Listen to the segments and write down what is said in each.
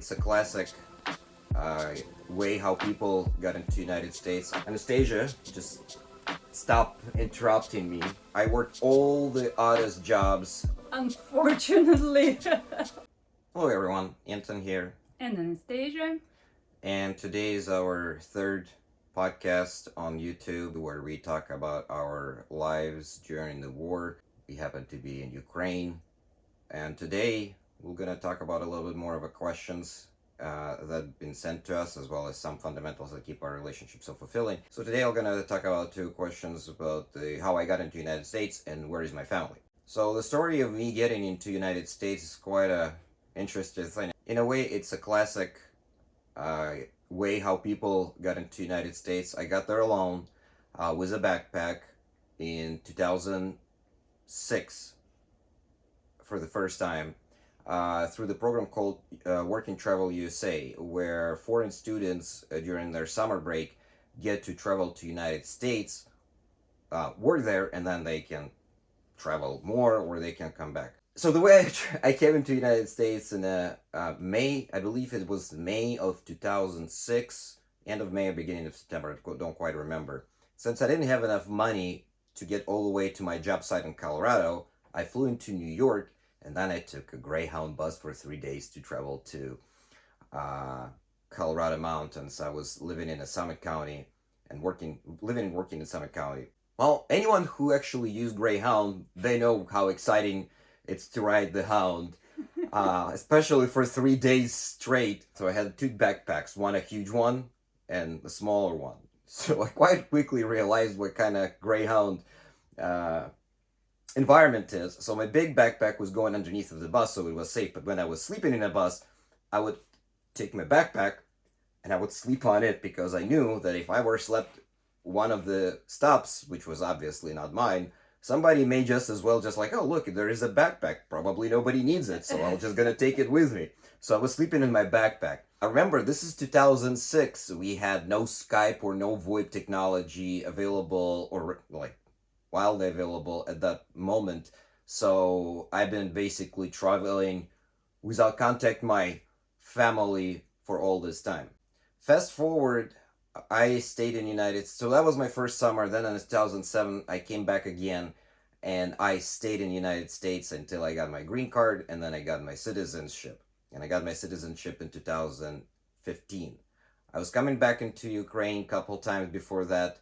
It's a classic uh, way how people got into the United States. Anastasia, just stop interrupting me. I worked all the oddest jobs. Unfortunately. Hello everyone, Anton here. And Anastasia. And today is our third podcast on YouTube where we talk about our lives during the war. We happen to be in Ukraine. And today we're going to talk about a little bit more of a questions that have been sent to us, as well as some fundamentals that keep our relationship so fulfilling. So today I'm going to talk about two questions about how I got into the United States and where is my family. So the story of me getting into United States is quite a interesting thing. In a way, it's a classic way how people got into United States. I got there alone with a backpack in 2006 for the first time through the program called Work and Travel USA, where foreign students during their summer break get to travel to United States, work there, and then they can travel more or they can come back. So the way I came into the United States in May, I believe it was May of 2006, end of May or beginning of September, I don't quite remember. Since I didn't have enough money to get all the way to my job site in Colorado, I flew into New York, and then I took a Greyhound bus for 3 days to travel to Colorado mountains. I was living in Summit County and living and working in Summit County. Well, anyone who actually used Greyhound, they know how exciting it's to ride the Hound, especially for 3 days straight. So I had two backpacks, one a huge one and a smaller one. So I quite quickly realized what kind of Greyhound environment is. So my big backpack was going underneath of the bus, so it was safe. But when I was sleeping in a bus, I would take my backpack and I would sleep on it, because I knew that if I were slept one of the stops, which was obviously not mine, somebody may just as well just like, oh look, there is a backpack, probably nobody needs it, so I'm just gonna take it with me. So I was sleeping in my backpack. I remember this is 2006. We had no Skype or no VoIP technology available, or like wildly available at that moment. So I've been basically traveling without contact my family for all this time. Fast forward, I stayed in United States. So that was my first summer. Then in 2007, I came back again, and I stayed in the United States until I got my green card, and then I got my citizenship. And I got my citizenship in 2015. I was coming back into Ukraine a couple times before that,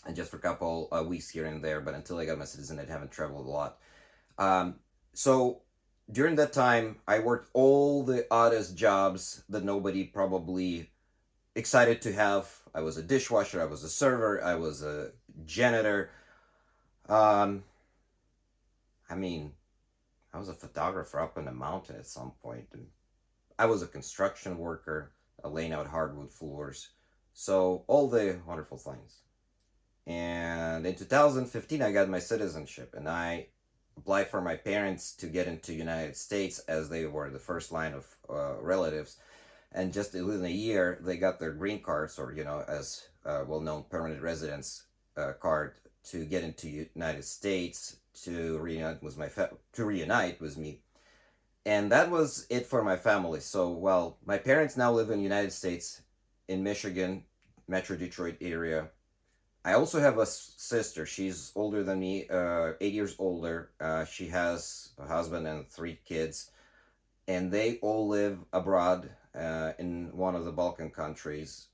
and just for a couple weeks here and there. But until I got my citizen, I haven't traveled a lot. So during that time, I worked all the oddest jobs that nobody probably excited to have. I was a dishwasher, I was a server, I was a janitor. I mean, I was a photographer up in the mountain at some point, and I was a construction worker, laying out hardwood floors. So all the wonderful things. And in 2015, I got my citizenship, and I applied for my parents to get into United States, as they were the first line of relatives. And just within a year, they got their green cards, or as well-known permanent residence card, to get into United States to reunite with me. And that was it for my family. So, well, my parents now live in the United States, in Michigan, Metro Detroit area. I also have a sister. She's older than me, 8 years older. She has a husband and 3 kids, and they all live abroad in one of the Balkan countries.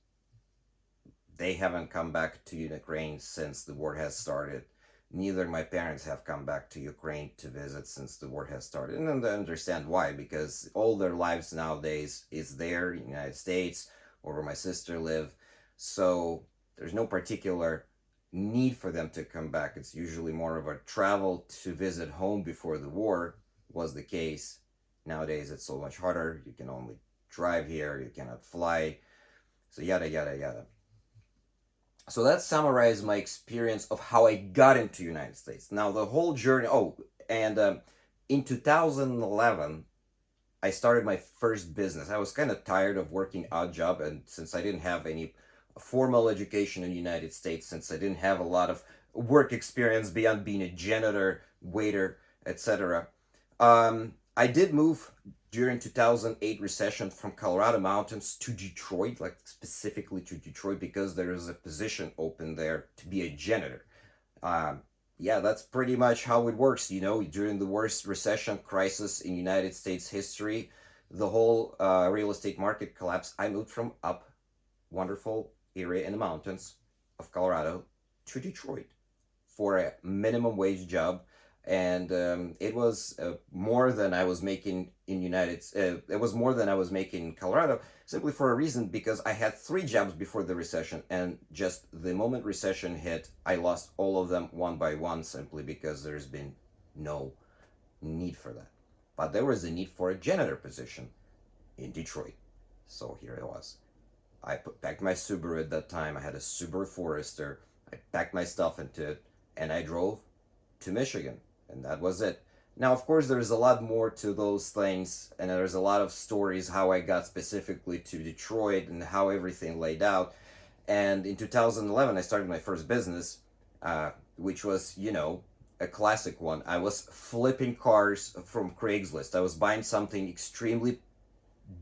They haven't come back to Ukraine since the war has started. Neither my parents have come back to Ukraine to visit since the war has started. And I understand why, because all their lives nowadays is there in the United States, or where my sister live. So there's no particular need for them to come back. It's usually more of a travel to visit home. Before the war was the case. Nowadays it's so much harder. You can only drive here, you cannot fly, so yada yada yada. So that summarized my experience of how I got into the United States. Now the whole journey. In 2011, I started my first business. I was kind of tired of working odd job, and since I didn't have any formal education in the United States, since I didn't have a lot of work experience beyond being a janitor, waiter, etc., I did move during 2008 recession from Colorado mountains to Detroit, like specifically to Detroit, because there is a position open there to be a janitor. Um, yeah, that's pretty much how it works. You know, during the worst recession crisis in United States history, the whole real estate market collapsed. I moved from up wonderful area in the mountains of Colorado to Detroit for a minimum wage job, and it was more than I was making in it was more than I was making in Colorado, simply for a reason because I had three jobs before the recession, and just the moment recession hit, I lost all of them one by one, simply because there's been no need for that. But there was a need for a janitor position in Detroit, so here it was. Packed my Subaru at that time. I had a Subaru Forester. I packed my stuff into it, and I drove to Michigan, and that was it. Now, of course, there's a lot more to those things, and there's a lot of stories how I got specifically to Detroit and how everything laid out. And in 2011, I started my first business, which was, you know, a classic one. I was flipping cars from Craigslist. I was buying something extremely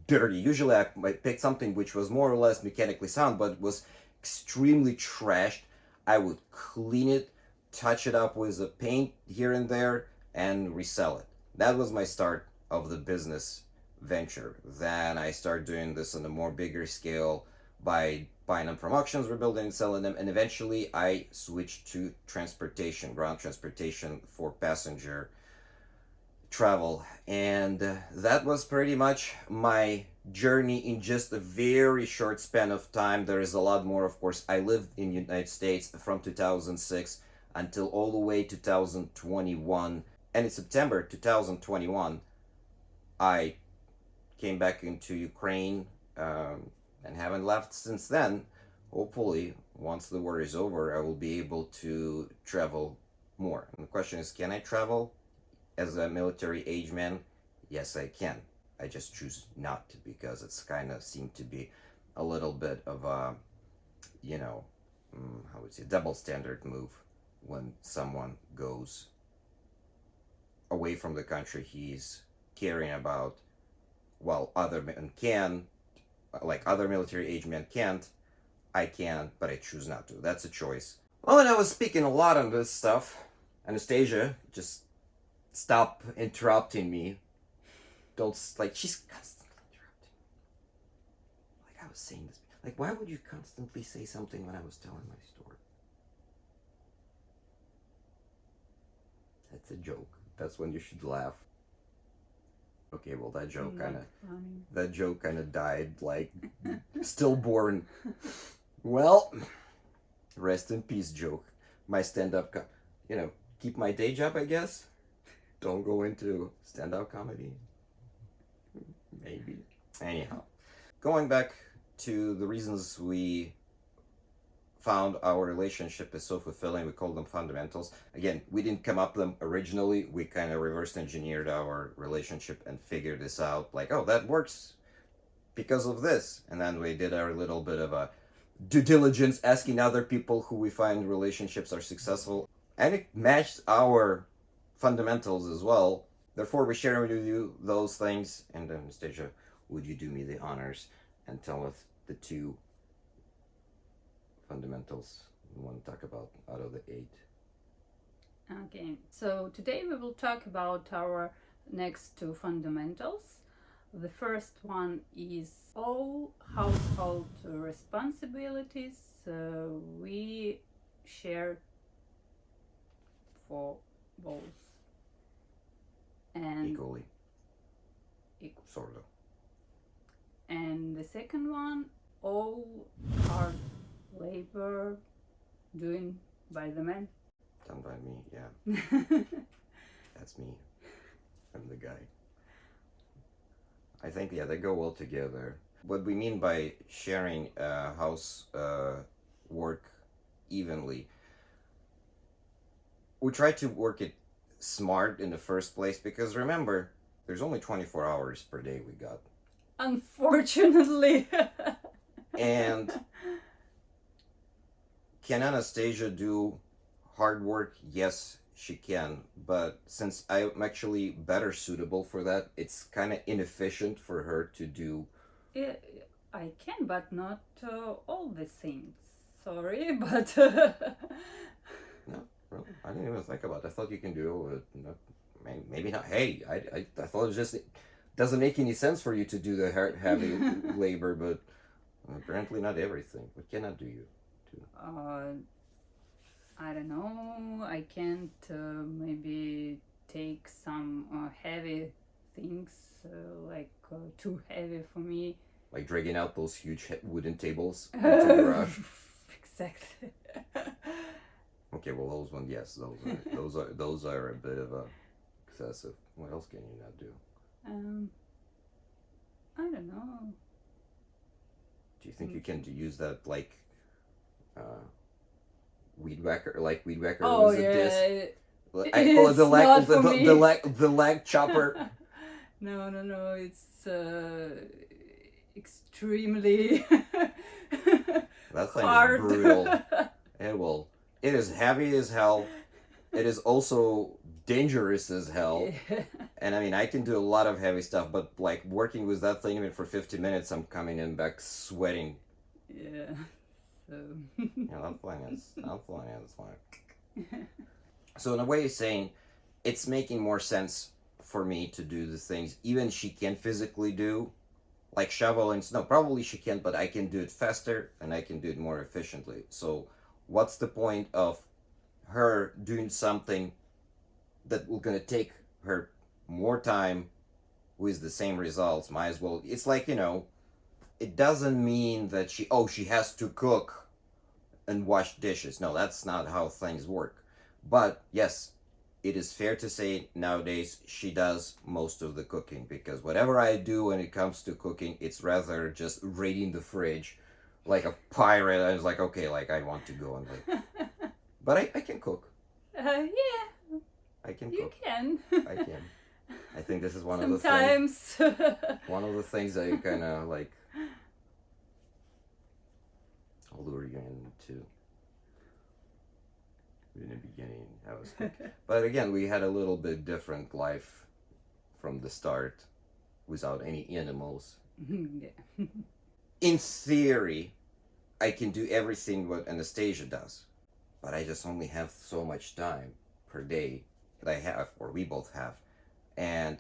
dirty. Usually, I picked something which was more or less mechanically sound, but was extremely trashed. I would clean it, touch it up with a paint here and there, and resell it. That was my start of the business venture. Then I started doing this on a more bigger scale by buying them from auctions, rebuilding and selling them, and eventually I switched to transportation, ground transportation for passenger travel. And that was pretty much my journey in just a very short span of time. There is a lot more, of course. I lived in the United States from 2006 until all the way 2021, and in September 2021 I came back into Ukraine, and haven't left since then. Hopefully, once the war is over, I will be able to travel more. And the question is, can I travel as a military age man? Yes, I can. I just choose not to, because it's kind of seemed to be a little bit of a, you know, how would you say, double standard move when someone goes away from the country he's caring about, while other men can, like other military age men can't. I can, but I choose not to. That's a choice. Well, and I was speaking a lot on this stuff. Anastasia, just stop interrupting me. Don't, like, she's constantly interrupting me. Like I was saying this. Like, why would you constantly say something when I was telling my story? That's a joke. That's when you should laugh. Okay, well, that joke kind of died, like, stillborn. Well, rest in peace, joke. My stand-up, keep my day job, I guess. Don't go into stand-up comedy. Maybe. Anyhow, going back to the reasons we found our relationship is so fulfilling, we call them fundamentals. Again, we didn't come up with them originally. We kind of reverse engineered our relationship and figured this out, like, oh, that works because of this. And then we did our little bit of a due diligence, asking other people who we find relationships are successful, and it matched our fundamentals as well. Therefore, we share with you those things. And then, Anastasia, would you do me the honors and tell us the two fundamentals we want to talk about out of the 8? Okay, so today we will talk about our next two fundamentals. The first one is all household responsibilities we share for both. And Equally. Sort of. And the second one, all hard labor doing by the men. Done by me, yeah. That's me. I'm the guy. I think, yeah, they go well together. What we mean by sharing house work evenly, we try to work it smart in the first place, because remember, there's only 24 hours per day we got. Unfortunately. And can Anastasia do hard work? Yes, she can, but since I'm actually better suitable for that, it's kind of inefficient for her to do. Yeah, I can, but not all the things. Sorry, but No, really, I didn't even think about it. I thought you can do it. No, maybe not. Hey, I thought it was just it doesn't make any sense for you to do the heavy labor, but apparently not everything. What can I do you? I don't know. I can't maybe take some heavy things like too heavy for me. Like dragging out those huge wooden tables into the garage. Exactly. Okay, well those ones, yes, those are a bit of a excessive. What else can you not do? I don't know. Do you think you can use that like weed whacker? Like weed whacker Oh was a yeah. disc. I call it It's the leg, not for me. the leg chopper. No. It's extremely That thing hard. is brutal. It is heavy as hell. It is also dangerous as hell. Yeah. And I mean, I can do a lot of heavy stuff, but like working with that thing even for 50 minutes, I'm coming in back sweating. Yeah. So. Yeah, that thing is like. So in a way, saying it's making more sense for me to do the things even she can physically do, like shovel and snow. Probably she can, but I can do it faster and I can do it more efficiently. So what's the point of her doing something that will gonna take her more time with the same results? Might as well. It's like, it doesn't mean that she has to cook and wash dishes. No, that's not how things work. But yes, it is fair to say nowadays she does most of the cooking, because whatever I do when it comes to cooking, it's rather just raiding the fridge like a pirate. I was like, okay, like I want to go and like, but I can cook. Yeah, I can you cook. can. I can. I think this is one of the Sometimes. one of the things that you kind of like lure you into. In the beginning, I was cooking. But again, we had a little bit different life from the start without any animals. Yeah. In theory, I can do everything what Anastasia does, but I just only have so much time per day that I have, or we both have. And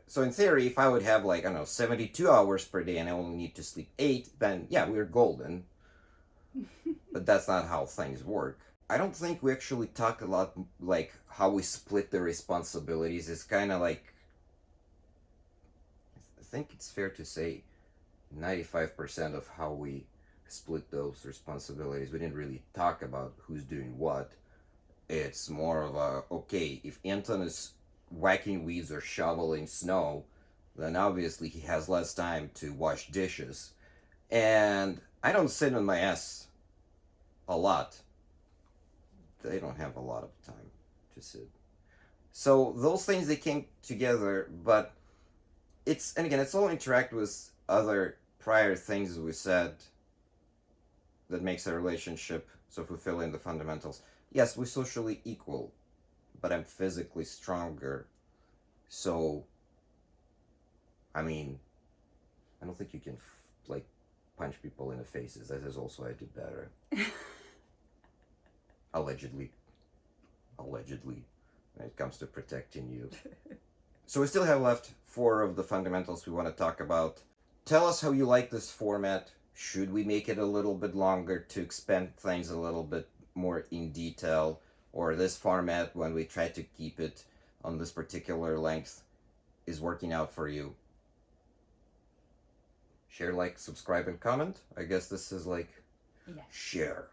so in theory, if I would have like, I don't know, 72 hours per day and I only need to sleep 8, then yeah, we're golden. But that's not how things work. I don't think we actually talk a lot like how we split the responsibilities. It's kind of like, I think it's fair to say 95% of how we split those responsibilities. We didn't really talk about who's doing what. It's more of a, okay, if Anton is whacking weeds or shoveling snow, then obviously he has less time to wash dishes. And I don't sit on my ass a lot. They don't have a lot of time to sit. So those things, they came together, but and again, it's all interact with other prior things we said that makes a relationship so fulfilling, the fundamentals. Yes, we're socially equal, but I'm physically stronger. So, I mean, I don't think you can like punch people in the faces. That is also I do better. Allegedly, when it comes to protecting you. So we still have left 4 of the fundamentals we want to talk about. Tell us how you like this format. Should we make it a little bit longer to expand things a little bit more in detail? Or this format, when we try to keep it on this particular length, is working out for you? Share, like, subscribe, and comment. I guess this is like, Yeah. share.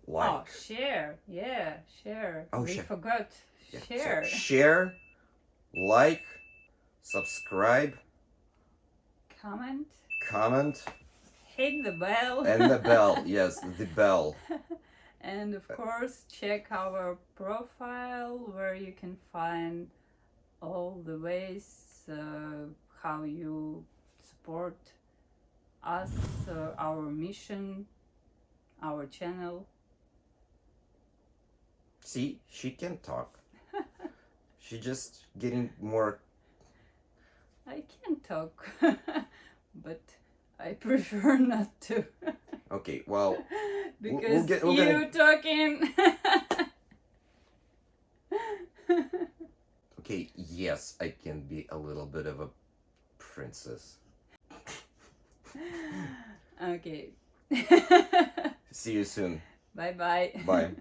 Like. Oh, share. Yeah, share. Oh, we share. forgot. Yeah, so Share. share, like, subscribe, comment, hit the bell. and the bell. Yes, the bell. And of course, check our profile where you can find all the ways how you support us, our mission, our channel. See, she can talk. She just getting more. I can talk, but I prefer not to. Okay, well, Because we're you gonna. talking. Okay, yes, I can be a little bit of a princess. Okay. See you soon. Bye bye. Bye.